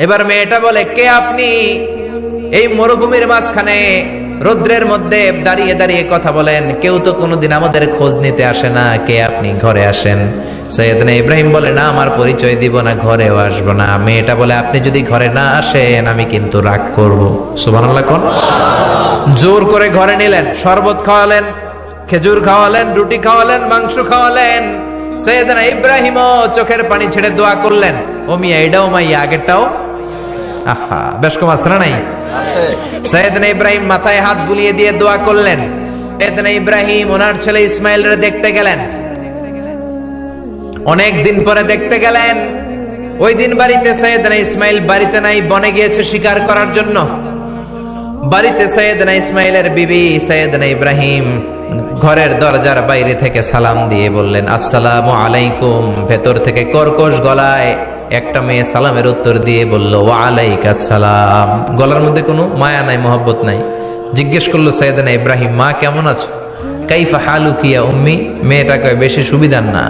এবার মেয়েটা বলে, কে আপনি? এই মরুভূমির মাঝখানে রৌদ্রের মধ্যে দাঁড়িয়ে দাঁড়িয়ে কথা বলেন, কেউ তো কোনোদিন আমাদের খোঁজ নিতে আসে না, কে আপনি? ঘরে আসেন। সৈয়দনা ইব্রাহিম বলে, না, আমার পরিচয় দিব না, ঘরেও আসবো না। মেয়েটা বলে, আপনি যদি ঘরে না আসেন আমি কিন্তু রাগ করব। সুবহানাল্লাহ কোন। জোর করে ঘরে নিলেন, শরবত খাওয়ালেন, খেজুর খাওয়ালেন, রুটি খাওয়ালেন, মাংস খাওয়ালেন। সৈয়দনা ইব্রাহিমও চোখের পানি ছেড়ে দোয়া করলেন, ও মিয়া, এটাও মাইয়া, আগেরটাও। আহা, বেশ কম আছে না নাই? সৈয়দনা ইব্রাহিম মাথায় হাত বুলিয়ে দিয়ে দোয়া করলেন। সৈয়দনা ইব্রাহিম ওনার ছেলে ইসমাইলের দেখতে গেলেন। অনেক দিন পরে দেখতে গেলেন। ওই দিন বাড়িতে সৈয়দনা ইসমাইল বাড়িতে নাই, বনে গিয়েছে শিকার করার জন্য। বাড়িতে সৈয়দনা ইসমাইলের বিবি সৈয়দনা ইব্রাহিম ঘরের দরজার বাইরে থেকে সালাম দিয়ে বললেন, আসসালামু আলাইকুম। ভেতর থেকে কর্কশ গলায় একটা মেয়ে সালামের উত্তর দিয়ে বলল, ওয়া আলাইকাস সালাম। গলার মধ্যে কোনো মায়া নাই, মহব্বত নাই। জিজ্ঞেস করলো সৈয়দনা ইব্রাহিম, মা কেমন আছো? কাইফা হালুকি ইয়া উম্মি। মেয়েটা কয়, বেশি সুবিধার না।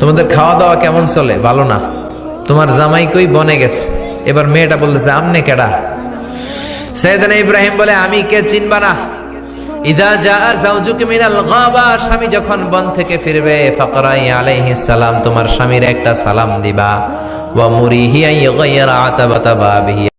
তোমাদের খাওয়া দাওয়া কেমন চলে? ভালো না। তোমার জামাই কই? বনে গেছে। এবার মেয়েটা বলতেছে, আমনে কেডা? সৈয়দনা ইব্রাহিম বলে, আমি কে চিনবা না? ইদা জাআ যাওজুকা মিনাল গাবা, স্বামী যখন বন থেকে ফিরবে, ফাকরাই আলাইহিস সালাম, তোমার স্বামীর একটা সালাম দিবা। ওয়া মুরিহি আইয়াগাইরা আতাবাতা বাবিহি।